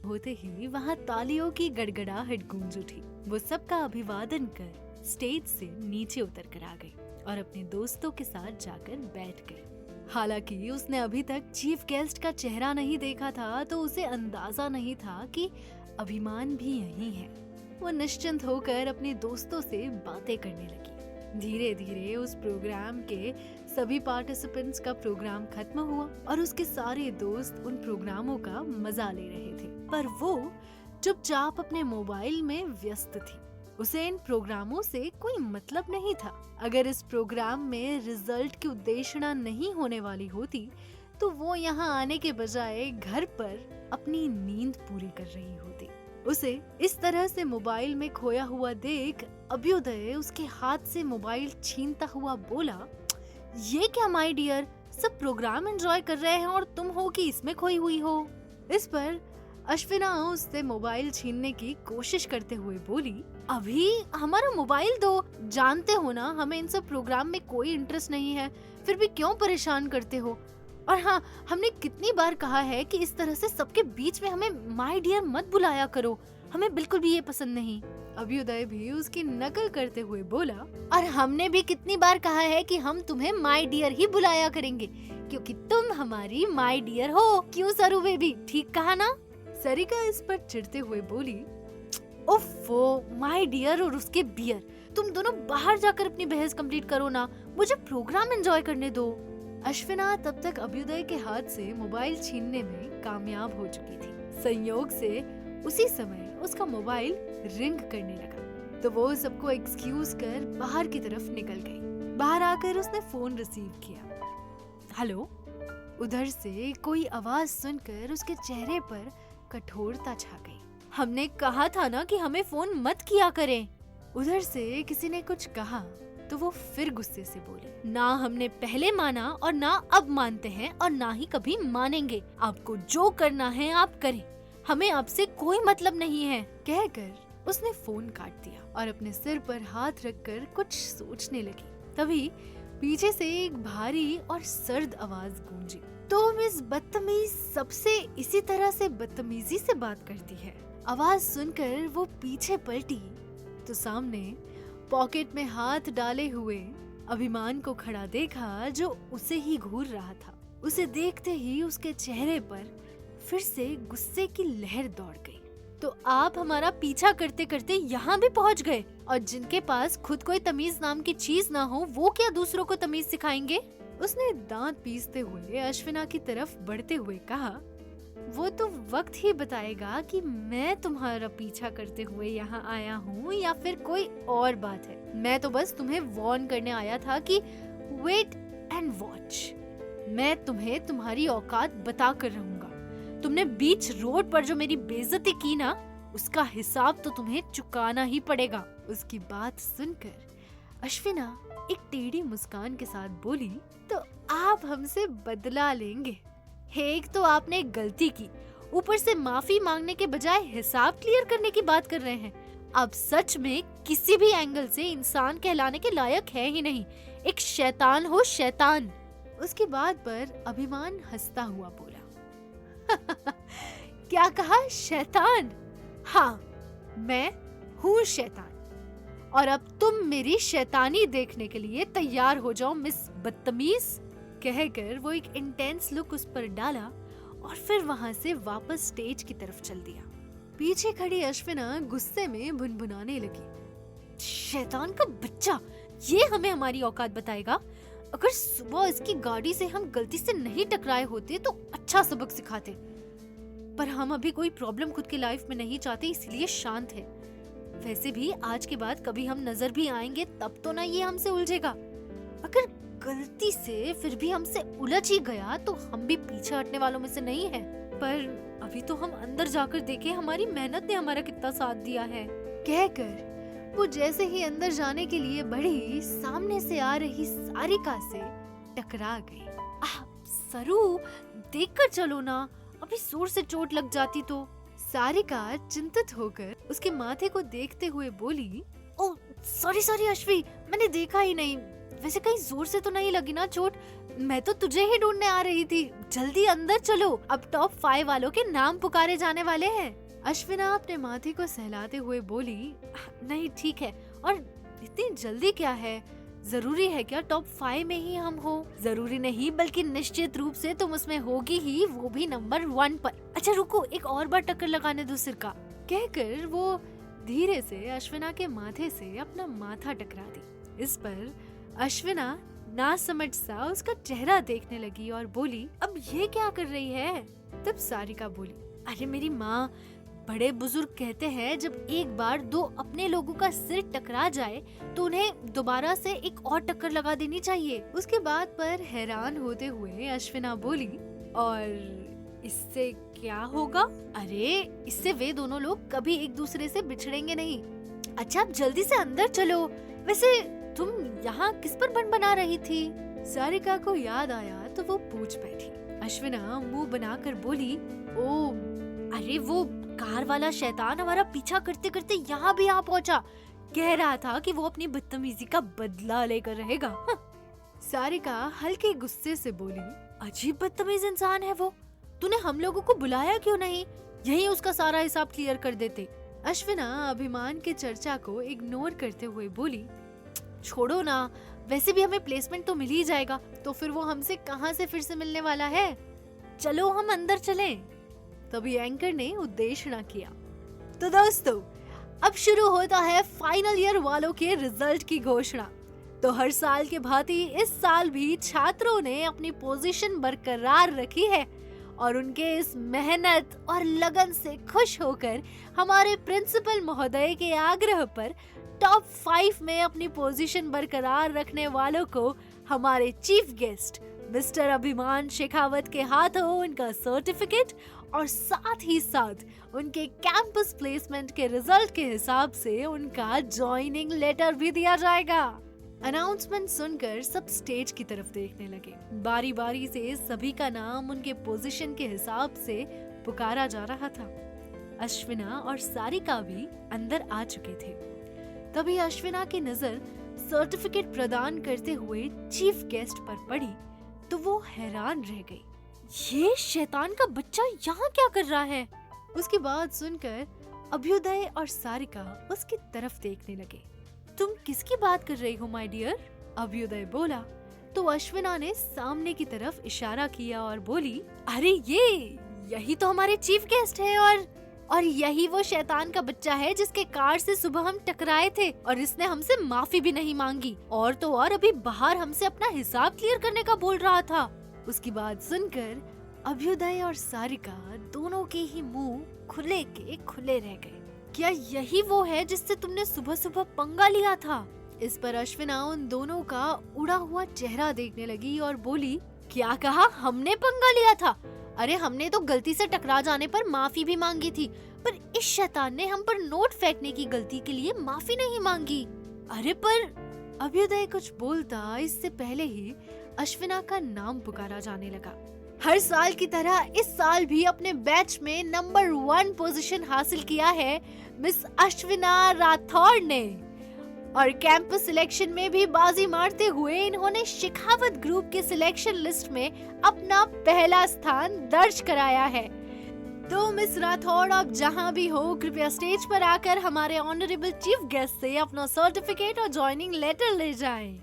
होते ही वहाँ तालियों की गड़गड़ाहट गूंज उठी। वो सबका अभिवादन कर स्टेज से नीचे उतर कर आ गई और अपने दोस्तों के साथ जाकर बैठ गई। हालांकि उसने अभी तक चीफ गेस्ट का चेहरा नहीं देखा था, तो उसे अंदाजा नहीं था कि अभिमान भी यही है। वो निश्चिंत होकर अपने दोस्तों से बातें करने लगी। धीरे धीरे उस प्रोग्राम के सभी पार्टिसिपेंट्स का प्रोग्राम खत्म हुआ और उसके सारे दोस्त उन प्रोग्रामों का मजा ले रहे थे, पर वो चुपचाप अपने मोबाइल में व्यस्त थी। उसे इन प्रोग्रामों से कोई मतलब नहीं था। अगर इस प्रोग्राम में रिजल्ट की उद्देश्यना नहीं होने वाली होती, तो वो यहाँ आने के बजाय घर पर अपनी नींद पूरी कर रही होती। उसे इस तरह से मोबाइल में खोया हुआ देख अभ्युदय उसके हाथ से मोबाइल छीनता हुआ बोला, ये क्या माय डियर, सब प्रोग्राम एंजॉय कर रहे हैं और तुम हो कि इसमें खोई हुई हो। इस पर अश्विना उससे मोबाइल छीनने की कोशिश करते हुए बोली, अभी हमारा मोबाइल दो, जानते हो ना हमें इन सब प्रोग्राम में कोई इंटरेस्ट नहीं है, फिर भी क्यों परेशान करते हो। और हाँ, हमने कितनी बार कहा है कि इस तरह से सबके बीच में हमें माय डियर मत बुलाया करो, हमें बिल्कुल भी ये पसंद नहीं। अभ्युदय भी उसकी नकल करते हुए बोला, और हमने भी कितनी बार कहा है कि हम तुम्हें माय डियर ही बुलाया करेंगे, क्योंकि तुम हमारी माय डियर हो। क्यों सरू बेबी, ठीक कहा ना। सरिका इस पर चिढ़ते हुए बोली, ओफो, माय डियर और उसके बियर, तुम दोनों बाहर जाकर अपनी बहस कंप्लीट करो ना, मुझे प्रोग्राम एंजॉय करने दो। अश्विना तब तक अभ्युदय के हाथ से मोबाइल छीनने में कामयाब हो चुकी थी। संयोग से उसी समय उसका मोबाइल रिंग करने लगा, तो वो सबको एक्सक्यूज कर बाहर की तरफ निकल गई। बाहर आकर उसने फोन रिसीव किया। हेलो। उधर से कोई आवाज सुनकर उसके चेहरे पर कठोरता छा गई। हमने कहा था ना कि हमें फोन मत किया करें। उधर से किसी ने कुछ कहा तो वो फिर गुस्से से बोली, ना हमने पहले माना और ना अब मानते हैं और ना ही कभी मानेंगे। आपको जो करना है आप करें, हमें आपसे कोई मतलब नहीं है। कहकर उसने फोन काट दिया और अपने सिर पर हाथ रखकर कुछ सोचने लगी। तभी पीछे से एक भारी और सर्द आवाज गूंजी, तुम इस बदतमीज सबसे इसी तरह से बदतमीजी से बात करती है। आवाज सुनकर वो पीछे पलटी तो सामने पॉकेट में हाथ डाले हुए अभिमान को खड़ा देखा, जो उसे ही घूर रहा था। उसे देखते ही उसके चेहरे पर फिर से गुस्से की लहर दौड़ गई। तो आप हमारा पीछा करते करते यहाँ भी पहुँच गए, और जिनके पास खुद कोई तमीज नाम की चीज ना हो, वो क्या दूसरों को तमीज सिखाएंगे। उसने दांत पीसते हुए अश्विना की तरफ बढ़ते हुए कहा, वो तो वक्त ही बताएगा कि मैं तुम्हारा पीछा करते हुए यहाँ आया हूँ या फिर कोई और बात है। मैं तो बस तुम्हें वार्न करने आया था कि वेट एंड वॉच। मैं तुम्हें तुम्हारी औकात बता कर रहूंगा। तुमने बीच रोड पर जो मेरी बेइज्जती की ना, उसका हिसाब तो तुम्हें चुकाना ही पड़ेगा। उसकी बात सुनकर अश्विना एक टेढ़ी मुस्कान के साथ बोली, तो आप हमसे बदला लेंगे। एक तो आपने गलती की, ऊपर से माफी मांगने के बजाय हिसाब क्लियर करने की बात कर रहे हैं। आप सच में किसी भी एंगल से इंसान कहलाने के लायक है ही नहीं। एक शैतान हो, शैतान। उसकी बात पर अभिमान हंसता हुआ बोला, क्या कहा, शैतान? हाँ, मैं हूँ शैतान, और अब तुम मेरी शैतानी देखने के लिए तैयार हो जाओ मिस बदतमीज। कहकर वो एक इंटेंस लुक उस पर डाला और फिर वहाँ से वापस स्टेज की तरफ चल दिया। पीछे खड़ी अश्विना गुस्से में भुनभुनाने लगी, शैतान का बच्चा, ये हमें हमारी औकात बताएगा। अगर सुबह इसकी गाड़ी से हम गलती से नहीं टकराए होते तो अच्छा सबक सिखाते, पर हम अभी कोई प्रॉब्लम खुद की लाइफ में नहीं चाहते, इसलिए शांत है। वैसे भी आज के बाद कभी हम नजर भी आएंगे तब तो ना ये हमसे उलझेगा। अगर गलती से फिर भी हमसे उलझ ही गया तो हम भी पीछे हटने वालों में से नहीं है। पर अभी तो हम अंदर जाकर देखें हमारी मेहनत ने हमारा कितना साथ दिया है। कहकर वो जैसे ही अंदर जाने के लिए बढ़ी, सामने से आ रही सारिका से टकरा गई। सरू, देखकर चलो ना, अभी जोर से चोट लग जाती तो। सारिका चिंतित होकर उसके माथे को देखते हुए बोली, ओह सॉरी अश्वी, मैंने देखा ही नहीं, वैसे कहीं जोर से तो नहीं लगी ना चोट? मैं तो तुझे ही ढूंढने आ रही थी। जल्दी अंदर चलो, अब टॉप 5 वालों के नाम पुकारे जाने वाले हैं। अश्विना अपने माथे को सहलाते हुए बोली, नहीं ठीक है, और इतनी जल्दी क्या है? जरूरी है क्या टॉप 5 में ही हम हो? जरूरी नहीं, बल्कि निश्चित रूप से तुम उसमें होगी ही, वो भी नंबर 1 पर। अच्छा रुको, एक और बार टक्कर लगाने दो सिर का। कहकर वो धीरे से अश्विना के माथे से अपना माथा टकरा दी। इस पर अश्विना ना समझ सा उसका चेहरा देखने लगी और बोली, अब ये क्या कर रही है? तब सारिका बोली, अरे मेरी माँ, बड़े बुजुर्ग कहते हैं जब एक बार दो अपने लोगों का सिर टकरा जाए तो उन्हें दोबारा से एक और टक्कर लगा देनी चाहिए। उसके बाद पर हैरान होते हुए अश्विना बोली, और इससे क्या होगा? अरे इससे वे दोनों लोग कभी एक दूसरे से बिछड़ेंगे नहीं। अच्छा अब जल्दी से अंदर चलो। वैसे तुम यहाँ किस पर बन बना रही थी? सारिका को याद आया तो वो पूछ बैठी। अश्विना मुंह बनाकर बोली, ओ अरे वो कार वाला शैतान हमारा पीछा करते करते यहाँ भी आ पहुँचा। कह रहा था कि वो अपनी बदतमीजी का बदला लेकर रहेगा। सारिका हल्के गुस्से से बोली, अजीब बदतमीज इंसान है वो। तूने हम लोगों को बुलाया क्यों नहीं? यही उसका सारा हिसाब क्लियर कर देते। अश्विना अभिमान की चर्चा को इग्नोर करते हुए बोली, छोड़ो ना, वैसे भी हमें प्लेसमेंट तो मिल ही जाएगा, तो फिर वो हमसे कहाँ से फिर से मिलने वाला है? चलो हम अंदर चलें। तभी एंकर ने उद्देश्य किया। तो दोस्तों, अब शुरू होता है फाइनल ईयर वालों के रिजल्ट की घोषणा। तो हर साल के भांति इस साल भी छात्रों ने अपनी पोजीशन बरकरार रखी है और उनके इस मेहनत और लगन से खुश होकर हमारे प्रिंसिपल महोदय के आग्रह पर टॉप 5 में अपनी पोजीशन बरकरार रखने वालों को हमारे चीफ गेस्ट मिस्टर अभिमान शेखावत के हाथों उनका सर्टिफिकेट और साथ ही साथ उनके कैंपस प्लेसमेंट के रिजल्ट के हिसाब से उनका ज्वाइनिंग लेटर भी दिया जाएगा। अनाउंसमेंट सुनकर सब स्टेज की तरफ देखने लगे। बारी बारी से सभी का नाम उनके पोजीशन के हिसाब से पुकारा जा रहा था। अश्विना और सारिका भी अंदर आ चुके थे। तभी अश्विना की नजर सर्टिफिकेट प्रदान करते हुए चीफ गेस्ट पर पड़ी तो वो हैरान रह गई। ये शैतान का बच्चा यहाँ क्या कर रहा है? उसकी बात सुनकर अभ्युदय और सारिका उसकी तरफ देखने लगे। तुम किसकी बात कर रही हो माय डियर? अभ्युदय बोला तो अश्विना ने सामने की तरफ इशारा किया और बोली, अरे यही तो हमारे चीफ गेस्ट है और यही वो शैतान का बच्चा है जिसके कार से सुबह हम टकराए थे और इसने हमसे माफी भी नहीं मांगी और तो और अभी बाहर हमसे अपना हिसाब क्लियर करने का बोल रहा था। उसकी बात सुनकर अभ्युदय और सारिका दोनों के ही मुंह खुले के खुले रह गए। क्या यही वो है जिससे तुमने सुबह सुबह पंगा लिया था? इस पर अश्विना उन दोनों का उड़ा हुआ चेहरा देखने लगी और बोली, क्या कहा? हमने पंगा लिया था? अरे हमने तो गलती से टकरा जाने पर माफी भी मांगी थी, पर इस शैतान ने हम पर नोट फेंकने की गलती के लिए माफी नहीं मांगी। अरे पर अभ्युदय कुछ बोलता इससे पहले ही अश्विना का नाम पुकारा जाने लगा। हर साल की तरह इस साल भी अपने बैच में नंबर 1 पोजीशन हासिल किया है मिस अश्विना राठौड़ ने और कैंपस सिलेक्शन में भी बाजी मारते हुए इन्होंने शेखावत ग्रुप के सिलेक्शन लिस्ट में अपना पहला स्थान दर्ज कराया है। तो मिस राठौड़ आप जहां भी हो कृपया स्टेज पर आकर हमारे ऑनरेबल चीफ गेस्ट से अपना सर्टिफिकेट और ज्वाइनिंग लेटर ले जाएं।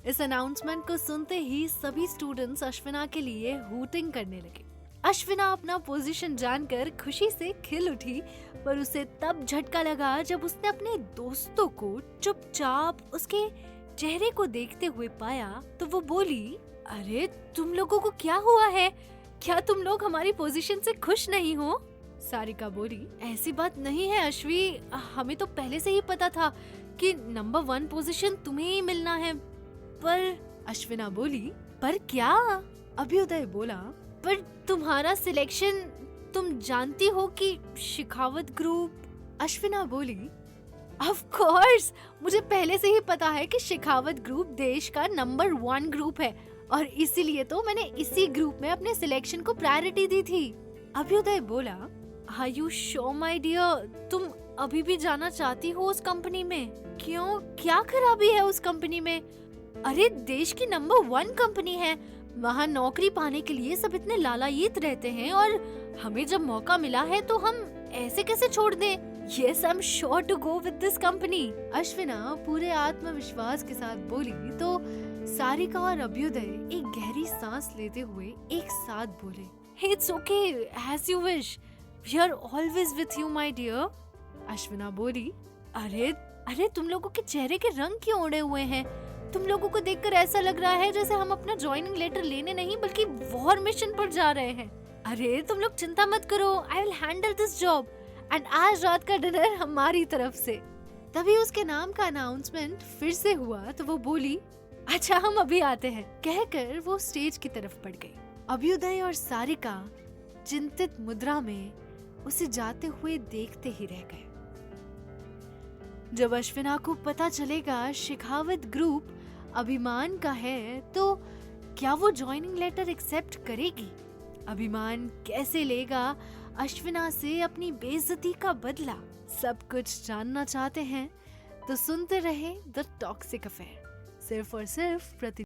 इस अनाउंसमेंट को सुनते ही सभी स्टूडेंट्स अश्विना के लिए हूटिंग करने लगे। अश्विना अपना पोजीशन जानकर खुशी से खिल उठी, पर उसे तब झटका लगा जब उसने अपने दोस्तों को चुपचाप उसके चेहरे को देखते हुए पाया तो वो बोली, अरे तुम लोगों को क्या हुआ है? क्या तुम लोग हमारी पोजीशन से खुश नहीं हो? सारिका बोली, ऐसी बात नहीं है अश्वी, हमें तो पहले से ही पता था कि नंबर 1 पोजीशन तुम्हें ही मिलना है। पर अश्विना बोली, पर क्या? अभ्युदय बोला, पर तुम्हारा सिलेक्शन तुम जानती हो कि शेखावत ग्रुप। अश्विना बोली, ऑफ कोर्स, मुझे पहले से ही पता है कि शेखावत ग्रुप देश का नंबर 1 ग्रुप है और इसीलिए तो मैंने इसी ग्रुप में अपने सिलेक्शन को प्रायोरिटी दी थी। अभ्युदय बोला, are you sure my dear, तुम अभी भी जाना चाहती हो उस कंपनी में? क्यों, क्या खराबी है उस कंपनी में? अरे देश की नंबर 1 कंपनी है, वहाँ नौकरी पाने के लिए सब इतने लालायित रहते हैं और हमें जब मौका मिला है तो हम ऐसे कैसे छोड़ दें? Yes, I'm sure to go with this company. अश्विना पूरे आत्मविश्वास के साथ बोली तो सारिका और अभ्युदय एक गहरी सांस लेते हुए एक साथ बोले, It's okay, as you wish. We are always with you, my dear. अश्विना बोली, अरे तुम लोगों के चेहरे के रंग क्यों उड़े हुए हैं? तुम लोगों को देखकर ऐसा लग रहा है जैसे हम अपना ज्वाइनिंग लेटर लेने नहीं बल्कि वॉर मिशन पर जा रहे हैं। अरे तुम लोग चिंता मत करो, I will handle this job and आज रात का डिनर हमारी तरफ से। तभी उसके नाम का अनाउंसमेंट फिर से हुआ तो वो बोली, अच्छा हम अभी आते हैं, कहकर वो स्टेज की तरफ बढ़ गई। अभ्युदय और सारिका चिंतित मुद्रा में उसे जाते हुए देखते ही रह गए। जब अश्विना को पता चलेगा शेखावत ग्रुप अभिमान का है तो क्या वो ज्वाइनिंग लेटर एक्सेप्ट करेगी? अभिमान कैसे लेगा अश्विना से अपनी बेइज्जती का बदला? सब कुछ जानना चाहते हैं तो सुनते रहे द टॉक्सिक अफेयर, सिर्फ और सिर्फ प्रति